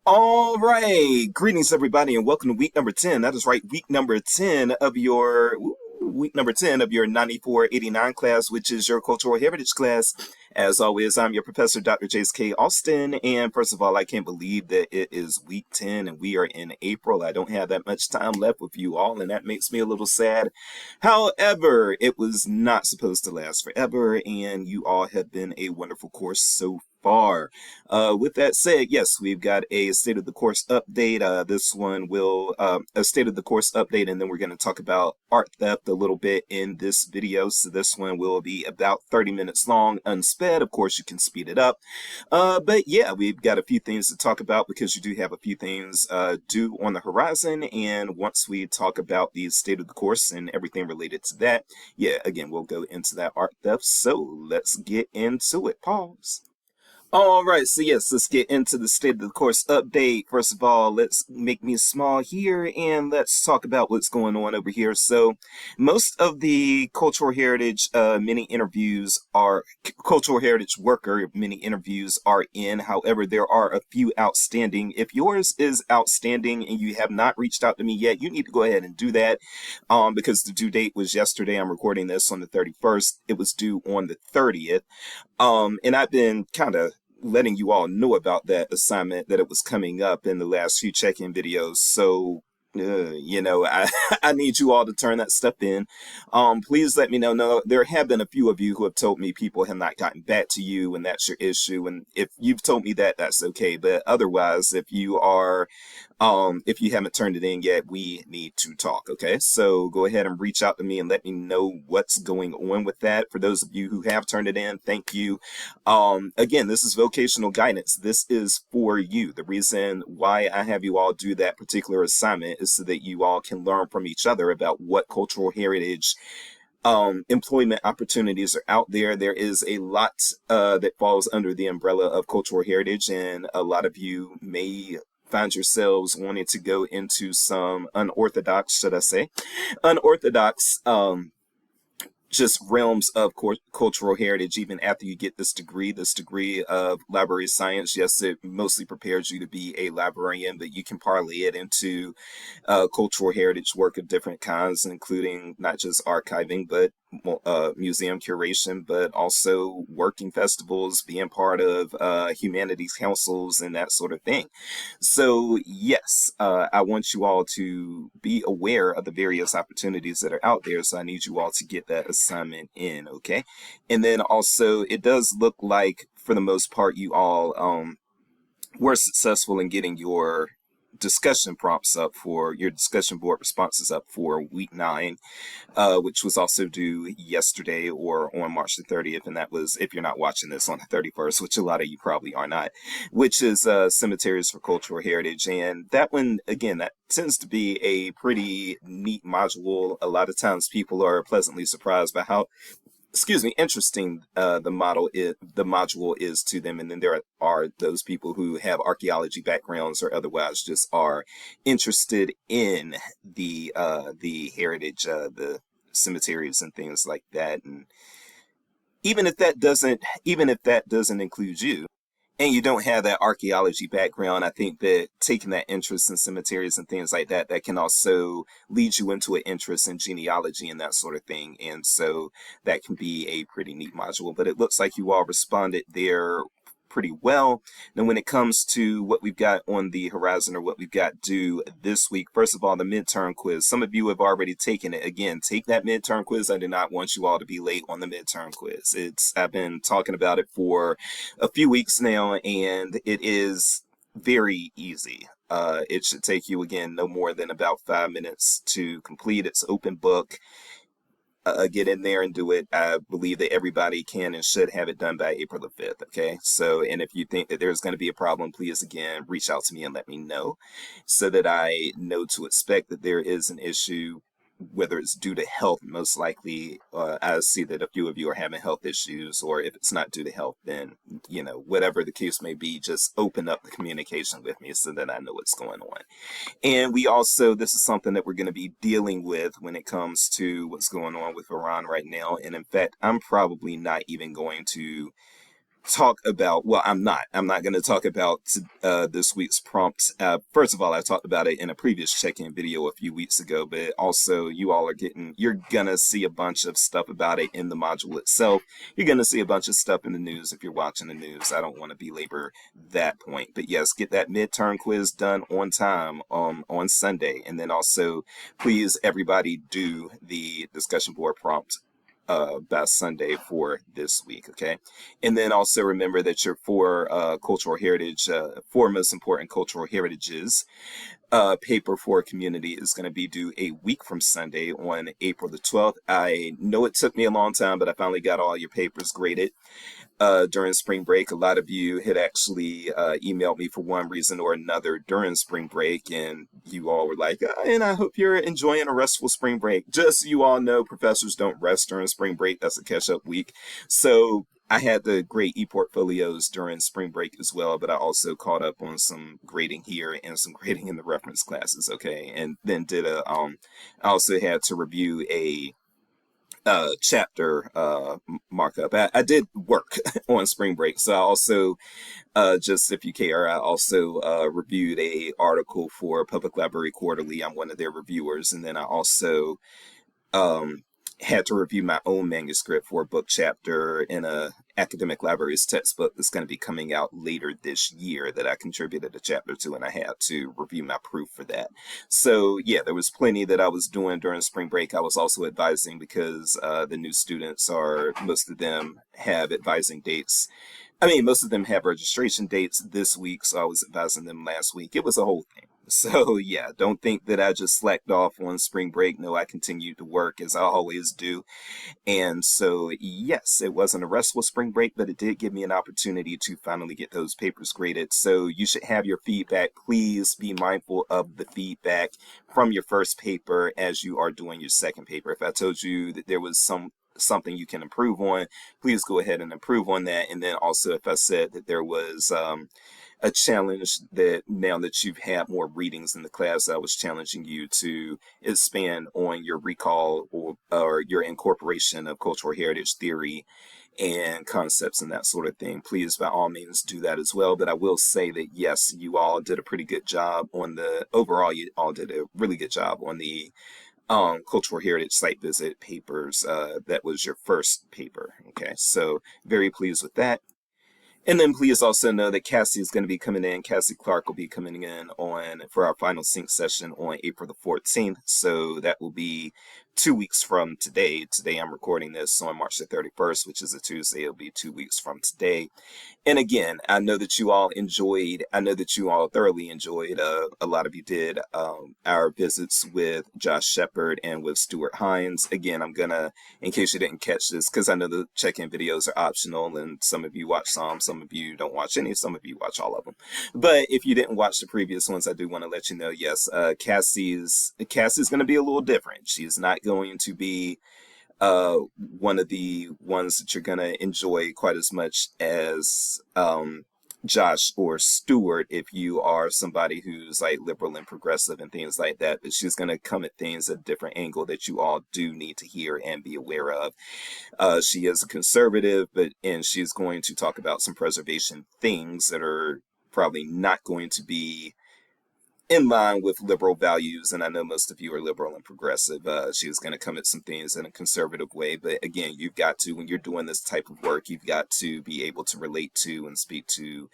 All right. Greetings, everybody, and welcome to week number 10. That is right, week number 10 of your 9489 class, which is your cultural heritage class. As always, I'm your professor, Dr. Jace K. Austin. And first of all, I can't believe that it is week 10 and we are in April. I don't have that much time left with you all, and that makes me a little sad. However, it was not supposed to last forever, and you all have been a wonderful course so far. With that said, yes, we've got a state of the course update. This one will a state of the course update, and then we're going to talk about art theft a little bit in this video. So this one will be about 30 minutes long, unsped. Of course, you can speed it up. But yeah, we've got a few things to talk about because you do have a few things due on the horizon. And once we talk about the state of the course and everything related to that, yeah, again, we'll go into that art theft. So let's get into it. Pause. All right, so yes, let's get into the state of the course update. First of all, let's make me small here and let's talk about what's going on over here. So, most of the cultural heritage mini interviews are cultural heritage worker mini interviews are in. However, there are a few outstanding. If yours is outstanding and you have not reached out to me yet, you need to go ahead and do that. Because the due date was yesterday. I'm recording this on the 31st. It was due on the 30th. And I've been kind of letting you all know about that assignment that it was coming up in the last few check-in videos. So, I, I need you all to turn that stuff in. Please let me know. No, there have been a few of you who have told me people have not gotten back to you, and that's your issue. And if you've told me that, that's okay. But otherwise, if you haven't turned it in yet, we need to talk. Okay, so go ahead and reach out to me and let me know what's going on with that. For those of you who have turned it in, thank you. Again, this is vocational guidance. This is for you. The reason why I have you all do that particular assignment is so that you all can learn from each other about what cultural heritage employment opportunities are out there. There is a lot that falls under the umbrella of cultural heritage, and a lot of you may find yourselves wanting to go into some unorthodox, should I say, unorthodox just realms of cultural heritage even after you get this degree of library science. Yes, it mostly prepares you to be a librarian, but you can parlay it into cultural heritage work of different kinds, including not just archiving, but museum curation, but also working festivals, being part of humanities councils, and that sort of thing. So, yes, I want you all to be aware of the various opportunities that are out there. So, I need you all to get that assignment in, okay? And then also, it does look like, for the most part, you all were successful in getting your discussion prompts up for your discussion board responses up for week 9, which was also due yesterday or on March the 30th. And that was, if you're not watching this, on the 31st, which a lot of you probably are not, which is Cemeteries for Cultural Heritage. And that one, again, that tends to be a pretty neat module. A lot of times people are pleasantly surprised by how interesting the module is to them. And then there are those people who have archaeology backgrounds or otherwise just are interested in the heritage, the cemeteries and things like that. And even if that doesn't include you, and you don't have that archaeology background, I think that taking that interest in cemeteries and things like that, that can also lead you into an interest in genealogy and that sort of thing. And so that can be a pretty neat module. But it looks like you all responded there pretty well. Now, when it comes to what we've got on the horizon or what we've got due this week, first of all, the midterm quiz. Some of you have already taken it. Again, take that midterm quiz. I do not want you all to be late on the midterm quiz. I've been talking about it for a few weeks now, and it is very easy. It should take you, again, no more than about 5 minutes to complete. It's open book. Get in there and do it. I believe that everybody can and should have it done by April the 5th. Okay. So, and if you think that there's going to be a problem, please again, reach out to me and let me know so that I know to expect that there is an issue, whether it's due to health. Most likely, I see that a few of you are having health issues, or if it's not due to health, then, whatever the case may be, just open up the communication with me so that I know what's going on. And this is something that we're going to be dealing with when it comes to what's going on with Iran right now. And in fact, I'm probably not even going to talk about, well, I'm not going to talk about this week's prompt. First of all, I talked about it in a previous check-in video a few weeks ago, but also you all you're going to see a bunch of stuff about it in the module itself. You're going to see a bunch of stuff in the news if you're watching the news. I don't want to belabor that point, but yes, get that midterm quiz done on time on Sunday. And then also, please, everybody do the discussion board prompt by Sunday for this week, okay? And then also remember that your four most important cultural heritages paper for community is going to be due a week from Sunday on April the 12th. I know it took me a long time, but I finally got all your papers graded during spring break. A lot of you had actually emailed me for one reason or another during spring break, and you all were like, and I hope you're enjoying a restful spring break. Just so you all know, professors don't rest during spring break. That's a catch-up week. So I had the great e-portfolios during spring break as well, but I also caught up on some grading here and some grading in the reference classes, okay? And then I also had to review a chapter markup. I did work on spring break, so I also just if you care, I also reviewed a article for Public Library Quarterly. I'm one of their reviewers, and then I also um, had to review my own manuscript for a book chapter in a academic library's textbook that's going to be coming out later this year that I contributed a chapter to, and I had to review my proof for that. So yeah, there was plenty that I was doing during spring break. I was also advising because the new students most of them have advising dates. I mean, most of them have registration dates this week, so I was advising them last week. It was a whole thing. So yeah, don't think that I just slacked off on spring break. No, I continued to work as I always do. And so, yes, it wasn't a restful spring break, but it did give me an opportunity to finally get those papers graded. So you should have your feedback. Please be mindful of the feedback from your first paper as you are doing your second paper. If I told you that there was something you can improve on, please go ahead and improve on that. And then also, if I said that there was a challenge that now that you've had more readings in the class, I was challenging you to expand on your recall or your incorporation of cultural heritage theory and concepts and that sort of thing. Please, by all means, do that as well. But I will say that, yes, you all did a pretty good job overall, you all did a really good job on the cultural heritage site visit papers. That was your first paper. Okay, so very pleased with that. And then please also know that Cassie is going to be coming in. Cassie Clark will be coming in for our final sync session on April the 14th. So that will be 2 weeks from today. Today I'm recording this on March the 31st, which is a Tuesday. It'll be 2 weeks from today. And again, I know that you all thoroughly enjoyed, a lot of you did, our visits with Josh Shepard and with Stuart Hines. Again, in case you didn't catch this, because I know the check-in videos are optional and some of you watch some of you don't watch any, some of you watch all of them. But if you didn't watch the previous ones, I do want to let you know, yes, Cassie's going to be a little different. She's not going to be one of the ones that you're going to enjoy quite as much as Josh or Stuart if you are somebody who's like liberal and progressive and things like that. But she's going to come at things at a different angle that you all do need to hear and be aware of. She is a conservative, and she's going to talk about some preservation things that are probably not going to be in line with liberal values, and I know most of you are liberal and progressive. She was going to come at some things in a conservative way, but again, when you're doing this type of work, you've got to be able to relate to and speak to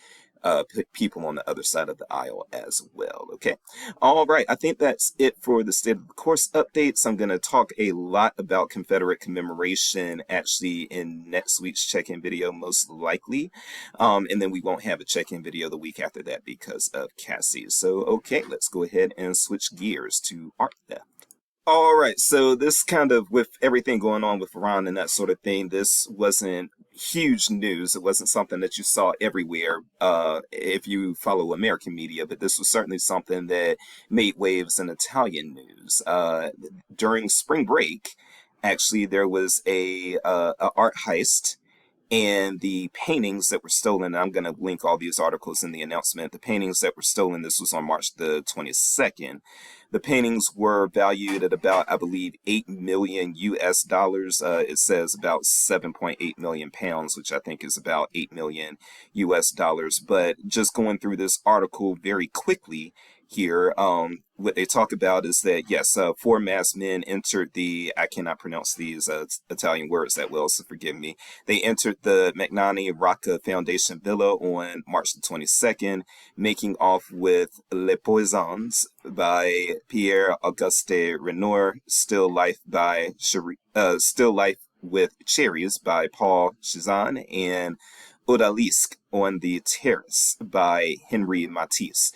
people on the other side of the aisle as well. Okay. All right. I think that's it for the state of the course updates. I'm going to talk a lot about Confederate commemoration actually in next week's check-in video, most likely. And then we won't have a check-in video the week after that because of Cassie. So, okay, let's go ahead and switch gears to art theft. All right, so this kind of, with everything going on with Iran and that sort of thing, this wasn't huge news. It wasn't something that you saw everywhere if you follow American media, but this was certainly something that made waves in Italian news. During spring break, actually, there was a art heist, and the paintings that were stolen, I'm going to link all these articles in the announcement. The paintings that were stolen, this was on March the 22nd. The paintings were valued at about, I believe, 8 million US dollars. It says about 7.8 million pounds, which I think is about 8 million US dollars. But just going through this article very quickly here, what they talk about is that, yes, four masked men entered the, I cannot pronounce these Italian words that well, so forgive me. They entered the Magnani Rocca Foundation Villa on March the 22nd, making off with Les Poisons by Pierre Auguste Renoir, Still Life Still Life with Cherries by Paul Cézanne, and Odalisque on the Terrace by Henri Matisse.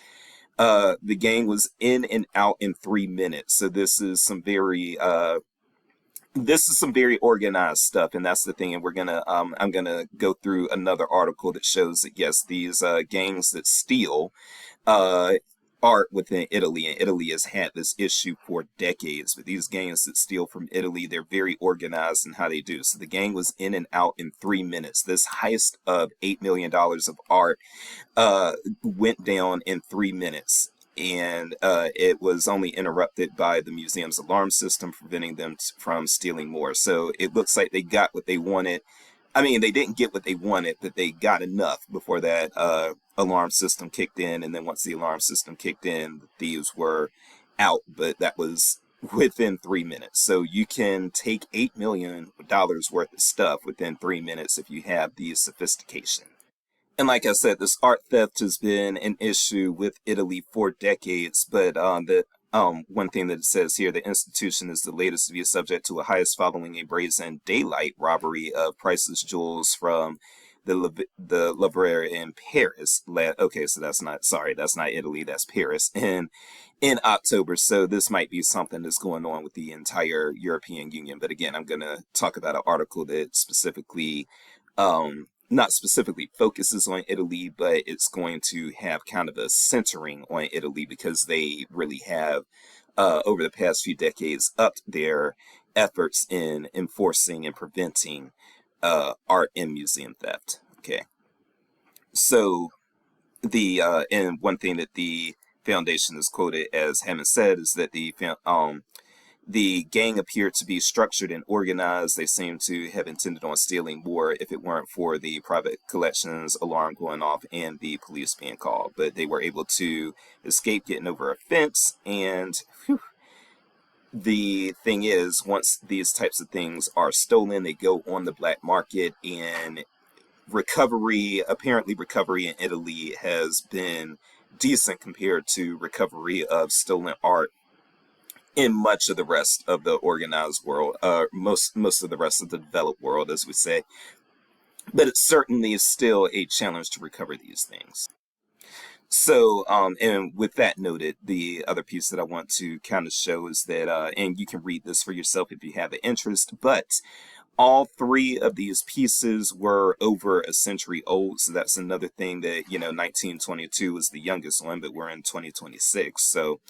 The gang was in and out in 3 minutes. So this is some very organized stuff, and that's the thing. And I'm gonna go through another article that shows that yes, these gangs that steal art within Italy, and Italy has had this issue for decades. But these gangs that steal from Italy, they're very organized in how they do. So the gang was in and out in 3 minutes. This heist of $8 million of art went down in 3 minutes. And it was only interrupted by the museum's alarm system, preventing them from stealing more. So it looks like they got what they wanted. I mean, they didn't get what they wanted, but they got enough before that alarm system kicked in. And then once the alarm system kicked in, the thieves were out. But that was within 3 minutes. So you can take $8 million worth of stuff within 3 minutes if you have the sophistication. And like I said, this art theft has been an issue with Italy for decades, but the one thing that it says here, the institution is the latest to be subject to a heist following a brazen daylight robbery of priceless jewels from the Louvre in Paris. Okay, so that's not Italy, that's Paris. And in October, so this might be something that's going on with the entire European Union. But again, I'm going to talk about an article that specifically not specifically focuses on Italy, but it's going to have kind of a centering on Italy because they really have, over the past few decades, upped their efforts in enforcing and preventing art and museum theft. Okay, so and one thing that the foundation is quoted as having said is that the gang appeared to be structured and organized. They seemed to have intended on stealing more if it weren't for the private collections alarm going off and the police being called. But they were able to escape getting over a fence. And the thing is, once these types of things are stolen, they go on the black market, and apparently recovery in Italy has been decent compared to recovery of stolen art in much of the rest of the organized world, most of the rest of the developed world, as we say. But it certainly is still a challenge to recover these things. So, and with that noted, the other piece that I want to kind of show is that, and you can read this for yourself if you have an interest, but all three of these pieces were over a century old. So that's another thing that, 1922 was the youngest one, but we're in 2026. So,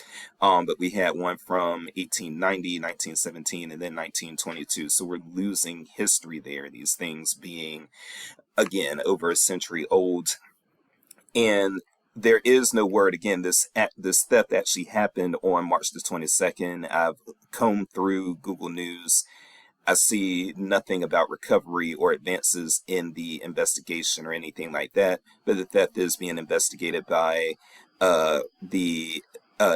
but we had one from 1890, 1917, and then 1922. So we're losing history there, these things being, again, over a century old. And there is no word, again, this theft actually happened on March the 22nd. I've combed through Google News. I see nothing about recovery or advances in the investigation or anything like that, but the theft is being investigated by the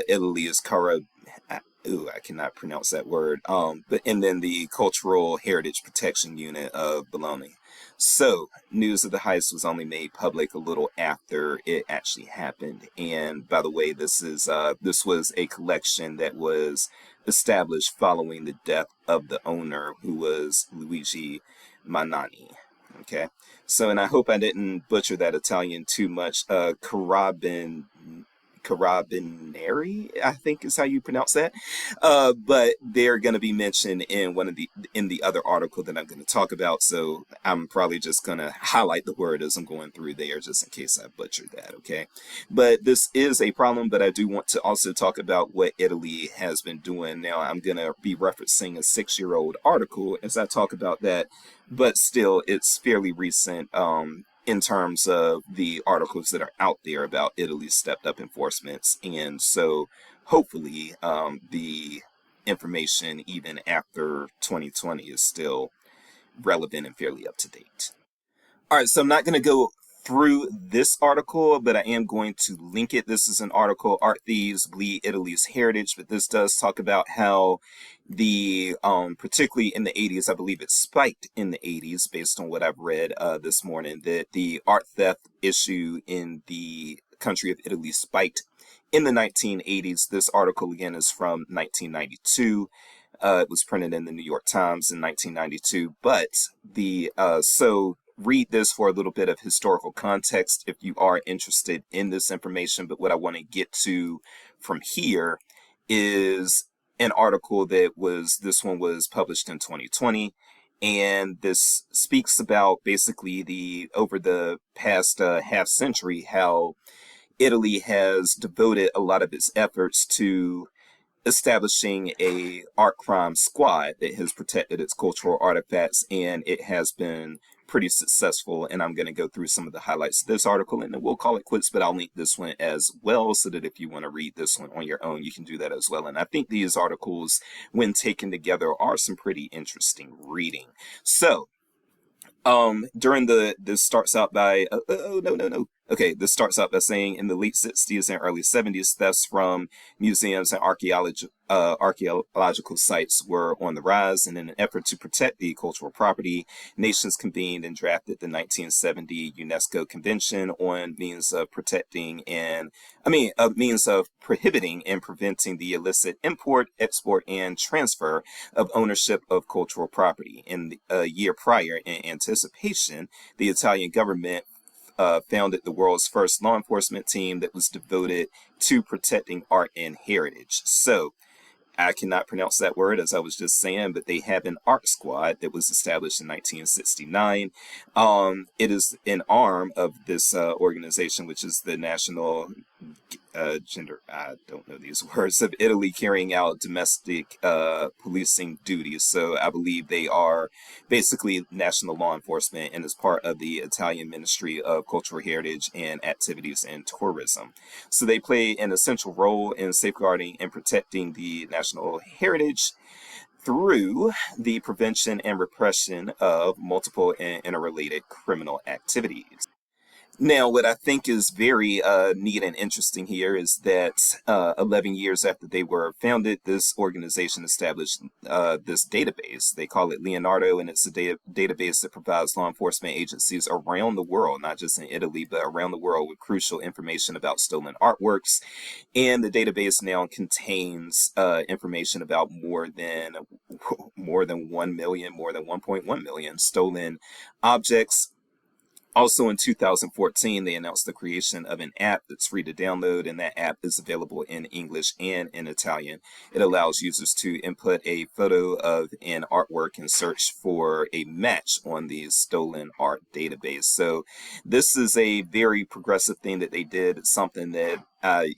Italy's I cannot pronounce that word. And then the Cultural Heritage Protection Unit of Bologna. So, news of the heist was only made public a little after it actually happened. And by the way, this was a collection that was established following the death of the owner, who was Luigi Magnani. Okay, so, and I hope I didn't butcher that Italian too much. Carabinieri, I think is how you pronounce that. But they're going to be mentioned in in the other article that I'm going to talk about. So I'm probably just going to highlight the word as I'm going through there, just in case I butchered that. Okay. But this is a problem, but I do want to also talk about what Italy has been doing. Now I'm going to be referencing a 6-year-old article as I talk about that, but still it's fairly recent. in terms of the articles that are out there about Italy's stepped up enforcements. And so hopefully the information, even after 2020, is still relevant and fairly up to date. All right, so I'm not going to go through this article, but I am going to link it. This is an article, Art Thieves Bleed Italy's Heritage, but this does talk about how the, particularly in the 80s, I believe it spiked in the 80s based on what I've read this morning, that the art theft issue in the country of Italy spiked in the 1980s. This article, again, is from 1992. It was printed in the New York Times in 1992, but so read this for a little bit of historical context if you are interested in this information. But what I want to get to from here is an article this one was published in 2020. And this speaks about basically over the past half century, how Italy has devoted a lot of its efforts to establishing a art crime squad that has protected its cultural artifacts, and it has been pretty successful. And I'm going to go through some of the highlights of this article, and then we'll call it quits, but I'll link this one as well, so that if you want to read this one on your own, you can do that as well. And I think these articles, when taken together, are some pretty interesting reading. So this starts out by this starts out by saying, in the late 60s and early 70s, thefts from museums and archaeological sites were on the rise, and in an effort to protect the cultural property, nations convened and drafted the 1970 UNESCO Convention on means of prohibiting and preventing the illicit import, export, and transfer of ownership of cultural property. In a year prior, in anticipation, the Italian government founded the world's first law enforcement team that was devoted to protecting art and heritage. So I cannot pronounce that word, as I was just saying, but they have an art squad that was established in 1969. It is an arm of this organization, which is the National I don't know these words, of Italy, carrying out domestic policing duties. So I believe they are basically national law enforcement, and is part of the Italian Ministry of Cultural Heritage and Activities and Tourism. So they play an essential role in safeguarding and protecting the national heritage through the prevention and repression of multiple and interrelated criminal activities. Now, what I think is very neat and interesting here is that 11 years after they were founded, this organization established this database. They call it Leonardo, and it's a database that provides law enforcement agencies around the world, not just in Italy, but around the world, with crucial information about stolen artworks. And the database now contains information about more than 1 million, more than 1.1 million stolen objects. Also in 2014, they announced the creation of an app that's free to download, and that app is available in English and in Italian. It allows users to input a photo of an artwork and search for a match on the stolen art database. So this is a very progressive thing that they did. It's something that, I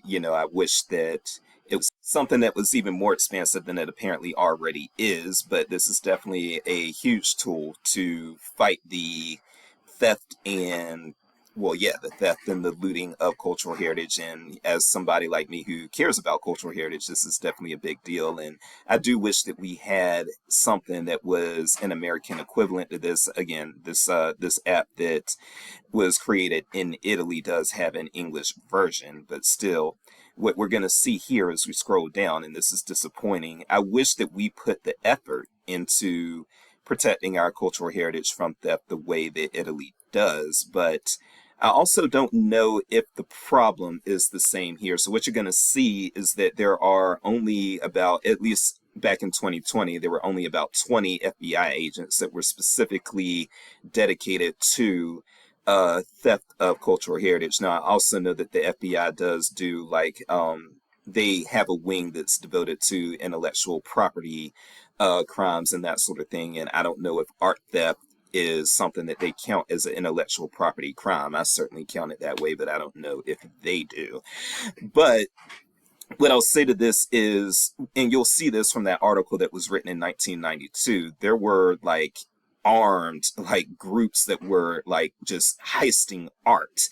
wish that it was something that was even more expansive than it apparently already is, but this is definitely a huge tool to fight the theft and the theft and the looting of cultural heritage. And as somebody like me who cares about cultural heritage, this is definitely a big deal. And I do wish that we had something that was an American equivalent to this. Again, this app that was created in Italy does have an English version, but still, what we're going to see here as we scroll down, and this is disappointing, I wish that we put the effort into protecting our cultural heritage from theft the way that Italy does. But I also don't know if the problem is the same here. So what you're going to see is that there are only about, at least back in 2020, there were only about 20 FBI agents that were specifically dedicated to theft of cultural heritage. Now, I also know that the FBI does do they have a wing that's devoted to intellectual property crimes and that sort of thing. And I don't know if art theft is something that they count as an intellectual property crime. I certainly count it that way, but I don't know if they do. But what I'll say to this is, and you'll see this from that article that was written in 1992, there were armed like groups that were like just heisting art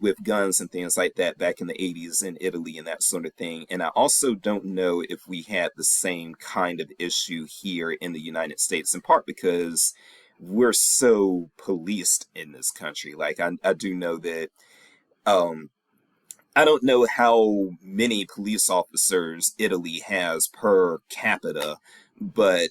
with guns and things like that back in the 80s in Italy and that sort of thing. And I also don't know if we had the same kind of issue here in the United States, in part because we're so policed in this country. Like I do know that um I don't know how many police officers Italy has per capita, but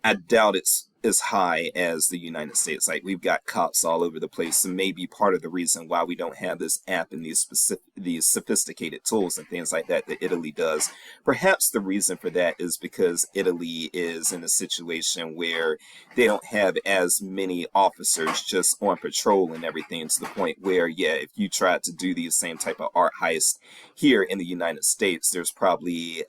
I doubt it's as high as the United States. Like we've got cops all over the place, and maybe part of the reason why we don't have this app and these sophisticated tools and things like that that Italy does. Perhaps the reason for that is because Italy is in a situation where they don't have as many officers just on patrol and everything, to the point where, yeah, if you tried to do these same type of art heist here in the United States, there's probably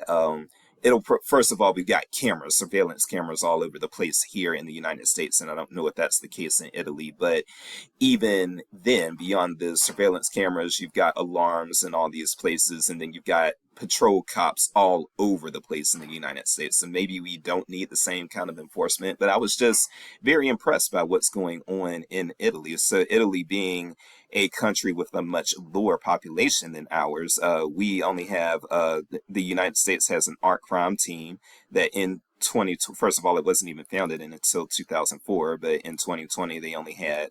first of all, we've got cameras, surveillance cameras all over the place here in the United States, and I don't know if that's the case in Italy, but even then, beyond the surveillance cameras, you've got alarms in all these places, and then you've got patrol cops all over the place in the United States. And maybe we don't need the same kind of enforcement, but I was just very impressed by what's going on in Italy. So Italy being a country with a much lower population than ours, we only have the United States has an art crime team that in first of all, it wasn't even founded until 2004, but in 2020 they only had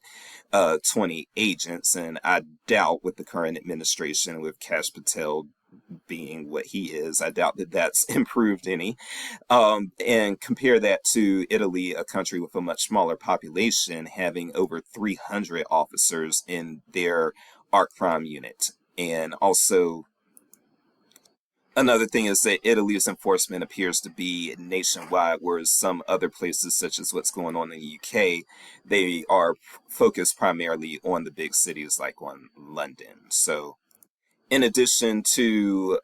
20 agents, and I doubt with the current administration, with Kash Patel being what he is, I doubt that that's improved any. And compare that to Italy, a country with a much smaller population, having over 300 officers in their art crime unit. And also, another thing is that Italy's enforcement appears to be nationwide, whereas some other places, such as what's going on in the UK, they are focused primarily on the big cities, like on London. So, in addition to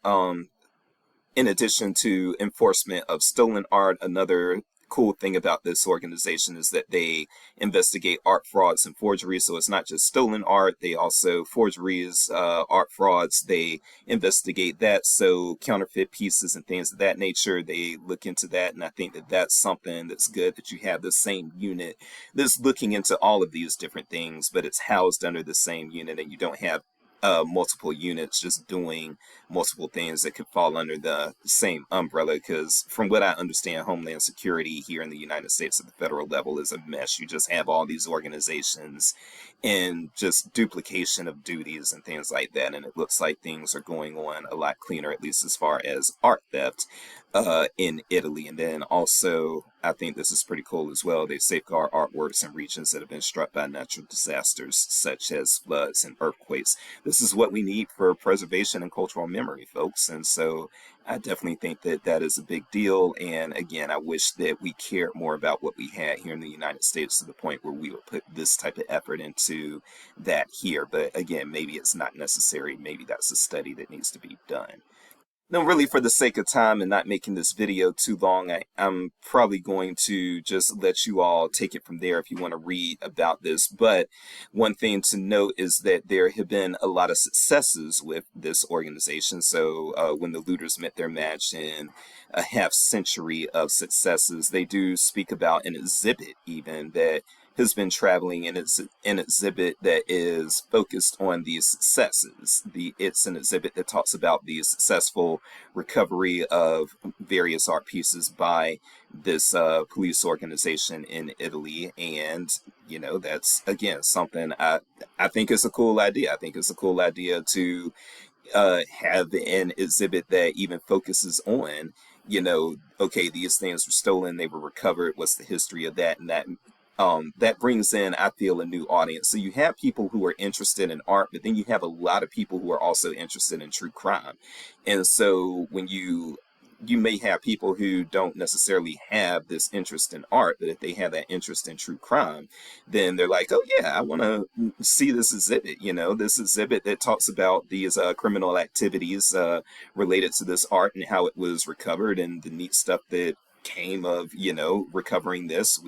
enforcement of stolen art, another cool thing about this organization is that they investigate art frauds and forgeries. So it's not just stolen art, they also forgeries, art frauds, they investigate that. So counterfeit pieces and things of that nature, they look into that. And I think that that's something that's good, that you have the same unit that's looking into all of these different things, but it's housed under the same unit, and you don't have multiple units just doing multiple things that could fall under the same umbrella. Because from what I understand, Homeland Security here in the United States at the federal level is a mess. You just have all these organizations and just duplication of duties and things like that. And it looks like things are going on a lot cleaner, at least as far as art theft in Italy. And then also, I think this is pretty cool as well, they safeguard artworks in regions that have been struck by natural disasters such as floods and earthquakes. This is what we need for preservation and cultural memory, folks. And so I definitely think that that is a big deal. And again, I wish that we cared more about what we had here in the United States, to the point where we would put this type of effort into that here. But again, maybe it's not necessary. Maybe that's a study that needs to be done. No, really, for the sake of time and not making this video too long, I'm probably going to just let you all take it from there if you want to read about this. But one thing to note is that there have been a lot of successes with this organization. So when the looters met their match in a half century of successes, they do speak about an exhibit even that has been traveling, and it's an exhibit that is focused on these successes. It's an exhibit that talks about the successful recovery of various art pieces by this police organization in Italy. And that's again something I think is a cool idea. I think it's a cool idea to have an exhibit that even focuses on, okay, these things were stolen, they were recovered, what's the history of that, and that brings in, I feel, a new audience. So you have people who are interested in art, but then you have a lot of people who are also interested in true crime. And so when you may have people who don't necessarily have this interest in art, but if they have that interest in true crime, then they're like, oh yeah, I want to see this exhibit, this exhibit that talks about these criminal activities related to this art and how it was recovered and the neat stuff that came of recovering this.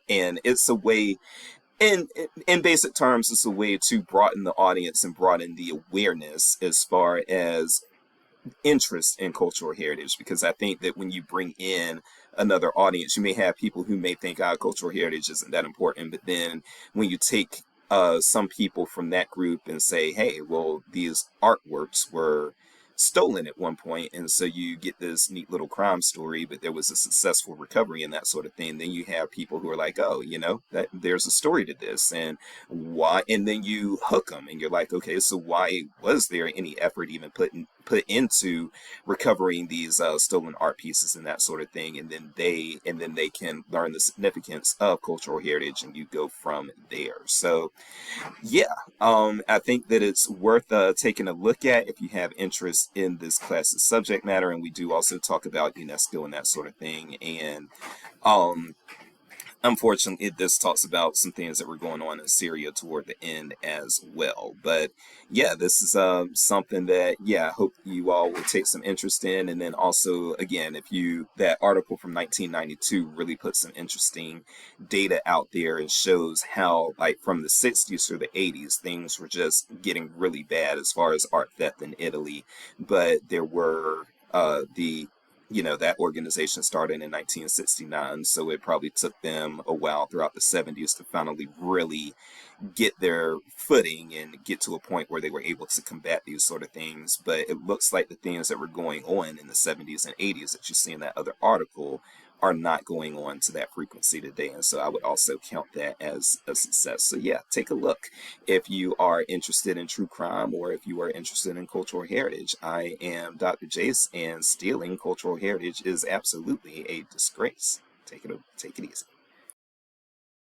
And it's a way, in basic terms, it's a way to broaden the audience and broaden the awareness as far as interest in cultural heritage, because I think that when you bring in another audience. You may have people who may think, cultural heritage isn't that important, but then when you take some people from that group and say, hey, well, these artworks were stolen at one point, and so you get this neat little crime story, but there was a successful recovery and that sort of thing. Then you have people who are like, oh, that there's a story to this, and why? And then you hook them, and you're like, okay, so why was there any effort even put into recovering these stolen art pieces and that sort of thing? And then they can learn the significance of cultural heritage, and you go from there. So yeah, I think that it's worth taking a look at if you have interest in this class's subject matter. And we do also talk about UNESCO and that sort of thing. And um, unfortunately, this talks about some things that were going on in Syria toward the end as well. But yeah, this is something that, yeah, I hope you all will take some interest in. And then also, again, that article from 1992 really put some interesting data out there and shows how, like, from the 60s to the 80s, things were just getting really bad as far as art theft in Italy. But there were that organization started in 1969, so it probably took them a while throughout the 70s to finally really get their footing and get to a point where they were able to combat these sort of things. But it looks like the things that were going on in the 70s and 80s that you see in that other article are not going on to that frequency today. And so I would also count that as a success. So yeah, take a look if you are interested in true crime or if you are interested in cultural heritage. I am Dr. Jace, and stealing cultural heritage is absolutely a disgrace. Take it easy.